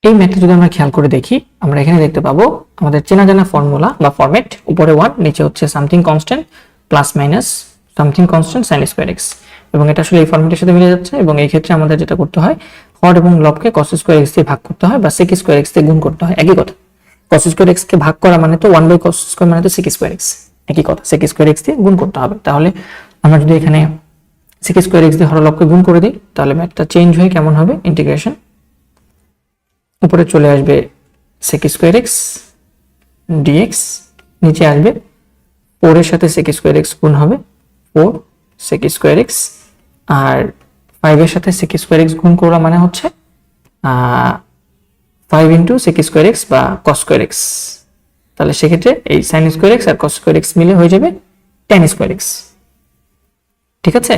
এই ম্যাথটা যদি আমরা খেয়াল করে দেখি, আমরা এখানে দেখতে পাবো আমাদের চেনা জানা ফর্মুলা বা ফরম্যাট, উপরে 1, নিচে হচ্ছে something constant plus minus something constant sin square x, এবং এটা আসলে এই ফর্মেটের সাথে মিলে যাচ্ছে। এবং এই ক্ষেত্রে আমাদের যেটা করতে হয়, হর এবং লবকে cos স্কয়ার x দিয়ে ভাগ করতে হয় বা sec স্কয়ার x দিয়ে গুণ করতে হয়। একই কথা, cos স্কয়ার x কে ভাগ করা মানে তো 1/cos স্কয়ার মানে তো sec স্কয়ার x, একই কথা, sec স্কয়ার x দিয়ে গুণ করতে হবে। তাহলে আমরা যদি এখানে sec স্কয়ার x দিয়ে হর লবকে গুণ করে দিই, তাহলে ম্যাথটা চেঞ্জ হয়ে কেমন হবে, ইন্টিগ্রেশন উপরে চলে আসবে sec স্কয়ার x dx, নিচে আসবে 4 এর সাথে sec স্কয়ার x গুণ হবে 4 sec স্কয়ার x, আর 5 এর সাথে sec স্কয়ার x গুণ করা মানে হচ্ছে 5 ইনটু sec স্কয়ার x বা cos স্কয়ার x। তাহলে সেক্ষেত্রে এই sin স্কয়ার x আর cos স্কয়ার x মিলে হয়ে যাবে tan স্কয়ার x। ঠিক আছে,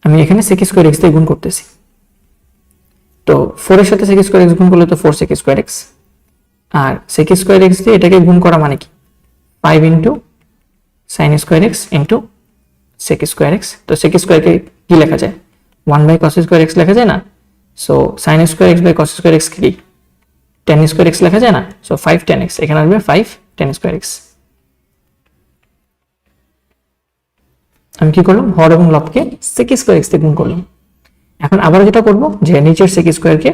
আমি এখানে sec স্কয়ার x দিয়ে গুণ করতেছি, তো 4 এর সাথে sec স্কয়ার x গুণ করলে তো 4 sec স্কয়ার x, আর sec স্কয়ার x দিয়ে এটাকে গুণ করা মানে কি 5 into sin square x into sec square x। তো sec স্কয়ার কে কি লেখা যায়, 1/cos স্কয়ার x লেখা যায় না? So sin square x by cos square x কি tan স্কয়ার x লেখা যায় না? সো 5 tan x, এখানে আসবে 5 tan স্কয়ার x। আমি কি করলাম, হর এবং লবকে sec স্কয়ার x দিয়ে গুণ করলাম। এখন আবার যেটা করব, যে নিচের sec স্কয়ার কে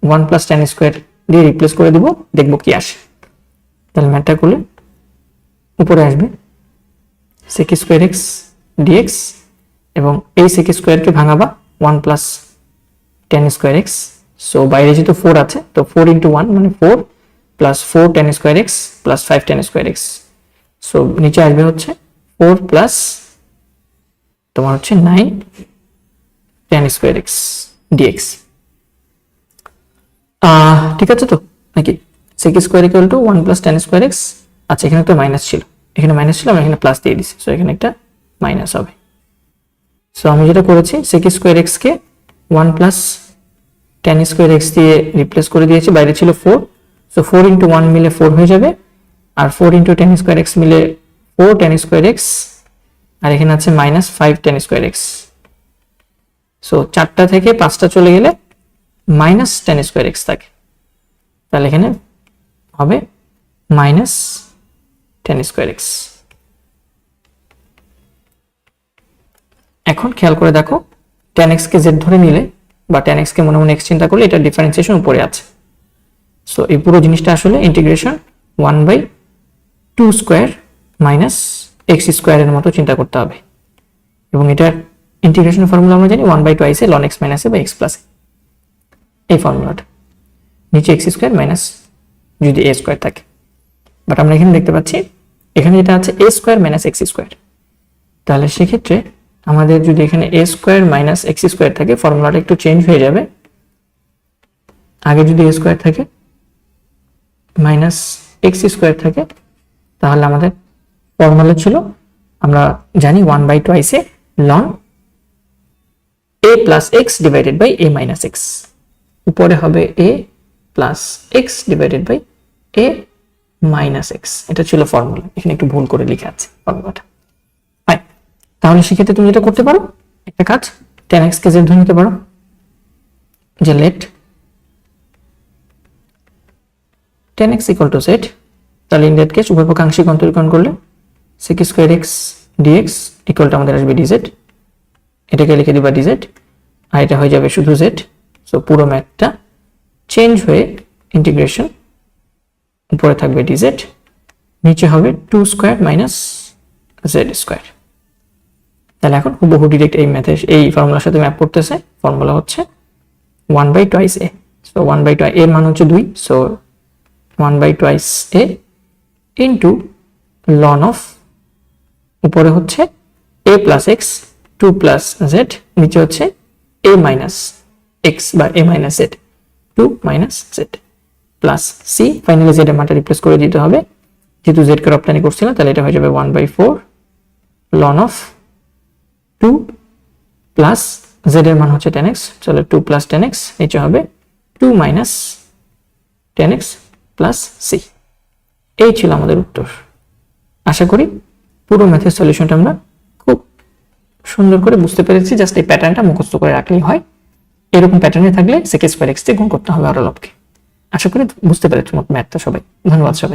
1 প্লাস tan স্কয়ার দিয়ে রিপ্লেস করে দিব, দেখব কি আসে। তাহলে ম্যাথটা করলে উপরে আসবে sec স্কয়ার x dx, এবং এই sec স্কয়ার কে ভাঙাবা 1 plus tan square x। So বাইরে যেহেতু 4 আছে, তো 4 ইনটু 1 মানে 4 plus 4 tan square x plus 5 tan square x। So নিচে আসবে হচ্ছে 4 প্লাস তোমার হচ্ছে 9 tan স্কয়ার x dx। ঠিক আছে তো নাকি, sec square equal to 1 plus tan square x। আচ্ছা, এখানে একটা মাইনাস ছিল, এখানে মাইনাস ছিল, আমি এখানে প্লাস দিয়ে দিছি, সো এখানে একটা মাইনাস হবে। সো আমি যেটা করেছি, sec স্কয়ার x কে 1 প্লাস tan স্কয়ার x দিয়ে রিপ্লেস করে দিয়েছি, বাইরে ছিল 4, সো 4 ইনটু 1 মিলে 4 হয়ে যাবে, আর 4 ইনটু tan স্কয়ার x মিলে 4 tan স্কয়ার x, আর এখানে আছে minus 5 tan square x। So 4টা থেকে 5টা চলে গেলে মাইনাস tan স্কয়ার x থাকে, তাহলে এখানে হবে মাইনাস tan স্কয়ার x। এখন খেয়াল করে দেখো, tan x কে z ধরে নিলে বা tan x কে মনে মনে x চিন্তা করলে এটা ডিফারেন্সিয়েশন উপরে আছে। সো এই পুরো জিনিসটা আসলে integration 1/2 square minus x square এর মতো চিন্তা করতে হবে, এবং এটার ইন্টিগ্রেশন ফর্মুলা আমরা জানি 1/2 ln x মাইনাস a বাই x প্লাস a, এই ফর্মুলাটা। নিচে x স্কয়ার মাইনাস যদি a স্কয়ার থাকে, বাট আমরা এখানে দেখতে পাচ্ছি এখানে যেটা আছে a square minus x square. তাহলে সেক্ষেত্রে আমাদের যদি এখানে a square minus x square থাকে, ফর্মুলাটা একটু চেঞ্জ হয়ে যাবে। আগে যদি a স্কয়ার থাকে মাইনাস x স্কয়ার থাকে, তাহলে আমাদের ফর্মুলা ছিল, আমরা জানি 1/2 ln a plus x divided by a minus x, উপরে হবে a plus x divided by a minus x। এটা ছিল ফর্মুলা, এখানে একটু ভুল করে লিখে আছে ফর্মুলাটা। তাহলে সেক্ষেত্রে তুমি যেটা করতে পারো, একটা কাজ, tan x কে z ধরে নিতে পারো, যে let tan x equal to z। তাহলে ইন দ্যাট কেস উভয় পক্ষে আংশিক অন্তরীকরণ করলে sec square x dx equal to আমাদের আসবে dz, এটাকে লিখে দিবা dz, আর এটা হয়ে যাবে শুধু z। সো পুরো ম্যাথটা চেঞ্জ হয়ে ইন্টিগ্রেশন উপরে থাকবে dz, নিচে হবে 2 স্কয়ার মাইনাস z স্কয়ার। তাহলে এখন হুবহু ডিরেক্ট এই ম্যাথের এই ফর্মুলার সাথে ম্যাপ করতেছে। ফর্মুলা হচ্ছে 1/2 a, সো 1/2 a এর মান হচ্ছে 2, so 1/2 a into ln of, উপরে হচ্ছে a plus x 2 plus z, নিচে হচ্ছে a মাইনাস x বা a minus z 2 minus z plus c। Finally z এর মানটা রিপ্লেস করে দিতে হবে, যেহেতু z কে রপ্তানি করছিলাম, তাহলে এটা হয়ে যাবে 1/4 ln অফ 2 প্লাস z এর মান হচ্ছে tan x, চলো 2 প্লাস tan x, নিচে হবে 2 minus tan x plus c। এই ছিল আমাদের উত্তর। আশা করি পুরো ম্যাথের সলিউশনটা আমরা খুব সুন্দর করে বুঝতে পেরেছি, জাস্ট এই প্যাটার্নটা মুখস্থ করে রাখলেই হয়। এরকম প্যাটার্নে থাকলে sec স্কয়ার x দিয়ে গুণ করতে হবে আরো লবকে। আশা করি বুঝতে পেরেছো ম্যাথটা সবাই। ধন্যবাদ সবাই।